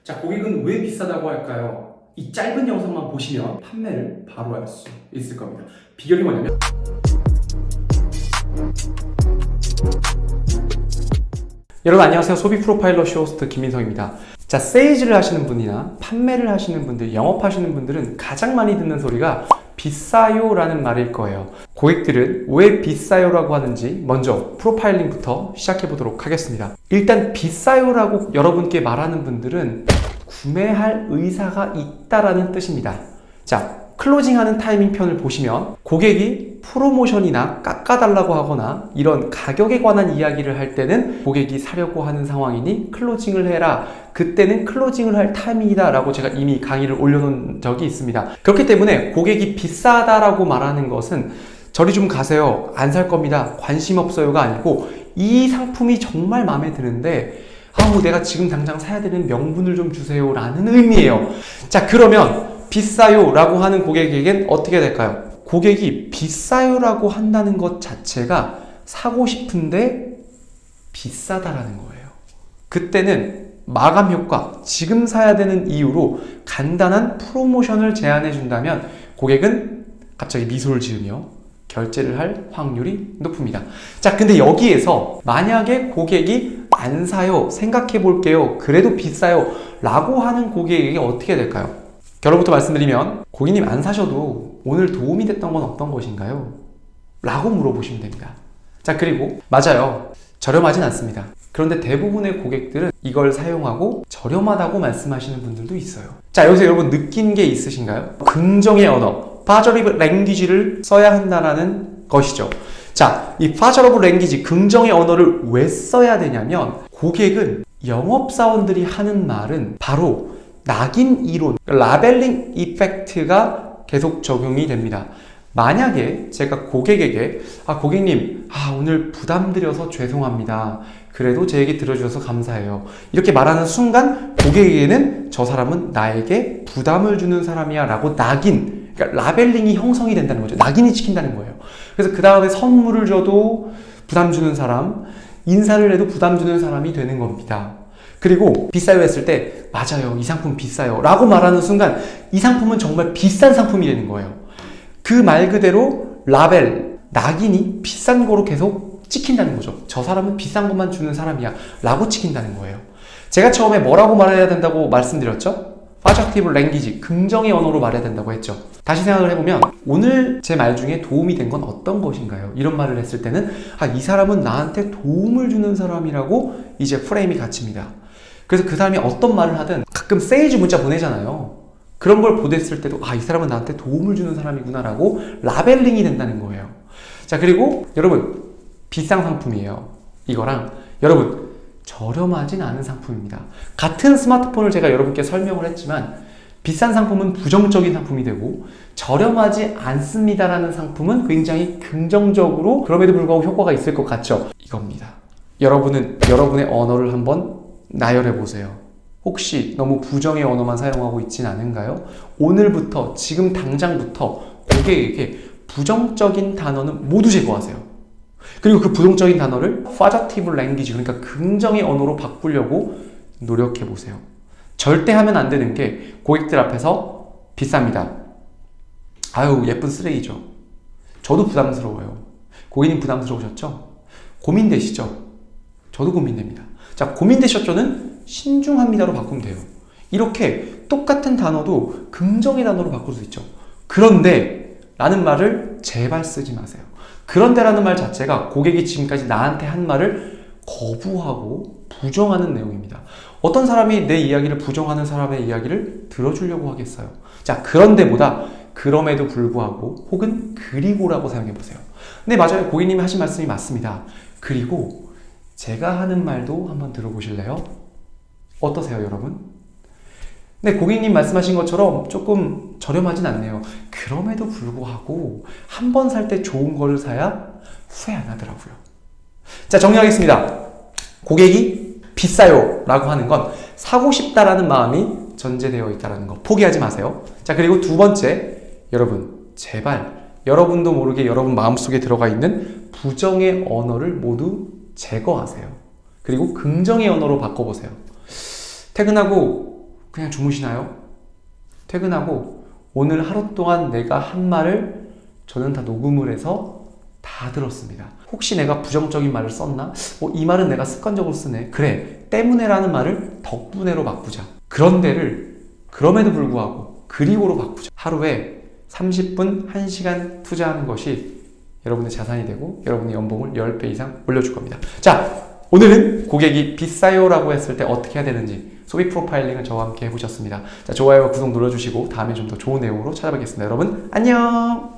자, 고객은 왜 비싸다고 할까요? 이 짧은 영상만 보시면 판매를 바로 할 수 있을 겁니다. 비결이 뭐냐면 여러분 안녕하세요. 소비 프로파일러 쇼 호스트 김민성입니다. 자, 세일즈를 하시는 분이나 판매를 하시는 분들, 영업하시는 분들은 가장 많이 듣는 소리가 비싸요 라는 말일 거예요. 고객들은 왜 비싸요 라고 하는지 먼저 프로파일링부터 시작해 보도록 하겠습니다. 일단 비싸요 라고 여러분께 말하는 분들은 구매할 의사가 있다라는 뜻입니다. 자, 클로징하는 타이밍 편을 보시면 고객이 프로모션이나 깎아달라고 하거나 이런 가격에 관한 이야기를 할 때는 고객이 사려고 하는 상황이니 클로징을 해라. 그때는 클로징을 할 타이밍이다 라고 제가 이미 강의를 올려놓은 적이 있습니다. 그렇기 때문에 고객이 비싸다라고 말하는 것은 저리 좀 가세요. 안 살 겁니다. 관심 없어요가 아니고 이 상품이 정말 마음에 드는데 내가 지금 당장 사야 되는 명분을 좀 주세요 라는 의미예요. 자, 그러면 비싸요 라고 하는 고객에겐 어떻게 될까요? 고객이 비싸요 라고 한다는 것 자체가 사고 싶은데 비싸다라는 거예요. 그때는 마감 효과, 지금 사야 되는 이유로 간단한 프로모션을 제안해 준다면 고객은 갑자기 미소를 지으며 결제를 할 확률이 높습니다. 자, 근데 여기에서 만약에 고객이 안 사요, 생각해 볼게요, 그래도 비싸요 라고 하는 고객에게 어떻게 될까요? 결론부터 말씀드리면 고객님 안 사셔도 오늘 도움이 됐던 건 어떤 것인가요? 라고 물어보시면 됩니다. 자, 그리고 맞아요. 저렴하진 않습니다. 그런데 대부분의 고객들은 이걸 사용하고 저렴하다고 말씀하시는 분들도 있어요. 자, 여기서 여러분 느낀 게 있으신가요? 긍정의 언어, 파저리브 랭귀지를 써야 한다는 것이죠. 자, 이 파저러브 랭귀지, 긍정의 언어를 왜 써야 되냐면 고객은 영업사원들이 하는 말은 바로 낙인 이론, 라벨링 이펙트가 계속 적용이 됩니다. 만약에 제가 고객에게 고객님 오늘 부담드려서 죄송합니다. 그래도 제 얘기 들어주셔서 감사해요. 이렇게 말하는 순간 고객에게는 저 사람은 나에게 부담을 주는 사람이야 라고 낙인, 그러니까 라벨링이 형성이 된다는 거죠. 낙인이 찍힌다는 거예요. 그래서 그 다음에 선물을 줘도 부담 주는 사람, 인사를 해도 부담 주는 사람이 되는 겁니다. 그리고 비싸요 했을 때 맞아요, 이 상품 비싸요 라고 말하는 순간 이 상품은 정말 비싼 상품이 되는 거예요. 그 말 그대로 라벨, 낙인이 비싼 거로 계속 찍힌다는 거죠. 저 사람은 비싼 것만 주는 사람이야 라고 찍힌다는 거예요. 제가 처음에 뭐라고 말해야 된다고 말씀드렸죠? 파저티브 랭귀지, 긍정의 언어로 말해야 된다고 했죠. 다시 생각을 해보면 오늘 제 말 중에 도움이 된 건 어떤 것인가요? 이런 말을 했을 때는 이 사람은 나한테 도움을 주는 사람이라고 이제 프레임이 갇힙니다. 그래서 그 사람이 어떤 말을 하든 가끔 세일즈 문자 보내잖아요. 그런 걸 보냈을 때도 이 사람은 나한테 도움을 주는 사람이구나 라고 라벨링이 된다는 거예요. 자, 그리고 여러분 비싼 상품이에요. 이거랑 여러분 저렴하진 않은 상품입니다. 같은 스마트폰을 제가 여러분께 설명을 했지만 비싼 상품은 부정적인 상품이 되고 저렴하지 않습니다라는 상품은 굉장히 긍정적으로 그럼에도 불구하고 효과가 있을 것 같죠? 이겁니다. 여러분은 여러분의 언어를 한번 나열해 보세요. 혹시 너무 부정의 언어만 사용하고 있진 않은가요? 오늘부터, 지금 당장부터 고객에게 부정적인 단어는 모두 제거하세요. 그리고 그 부정적인 단어를 파저티브 랭귀지, 그러니까 긍정의 언어로 바꾸려고 노력해 보세요. 절대 하면 안 되는 게 고객들 앞에서 비쌉니다. 예쁜 쓰레기죠. 저도 부담스러워요. 고객님 부담스러우셨죠? 고민되시죠? 저도 고민됩니다. 자, 고민되셨죠는 신중합니다로 바꾸면 돼요. 이렇게 똑같은 단어도 긍정의 단어로 바꿀 수 있죠. 그런데 라는 말을 제발 쓰지 마세요. 그런데 라는 말 자체가 고객이 지금까지 나한테 한 말을 거부하고 부정하는 내용입니다. 어떤 사람이 내 이야기를 부정하는 사람의 이야기를 들어주려고 하겠어요. 자, 그런데보다 그럼에도 불구하고 혹은 그리고라고 사용해 보세요. 네, 맞아요. 고객님이 하신 말씀이 맞습니다. 그리고 제가 하는 말도 한번 들어보실래요? 어떠세요, 여러분? 네, 고객님 말씀하신 것처럼 조금 저렴하진 않네요. 그럼에도 불구하고 한 번 살 때 좋은 거를 사야 후회 안 하더라고요. 자, 정리하겠습니다. 고객이 비싸요 라고 하는 건 사고 싶다라는 마음이 전제되어 있다는 거 포기하지 마세요. 자, 그리고 두 번째, 여러분 제발 여러분도 모르게 여러분 마음속에 들어가 있는 부정의 언어를 모두 제거하세요. 그리고 긍정의 언어로 바꿔보세요. 퇴근하고 그냥 주무시나요? 퇴근하고 오늘 하루 동안 내가 한 말을 저는 다 녹음을 해서 다 들었습니다. 혹시 내가 부정적인 말을 썼나? 이 말은 내가 습관적으로 쓰네. 그래, 때문에라는 말을 덕분에로 바꾸자. 그런 데를 그럼에도 불구하고 그리고로 바꾸자. 하루에 30분, 1시간 투자하는 것이 여러분의 자산이 되고 여러분의 연봉을 10배 이상 올려줄 겁니다. 자, 오늘은 고객이 비싸요 라고 했을 때 어떻게 해야 되는지 소비 프로파일링을 저와 함께 해보셨습니다. 자, 좋아요와 구독 눌러주시고 다음에 좀 더 좋은 내용으로 찾아뵙겠습니다. 여러분 안녕.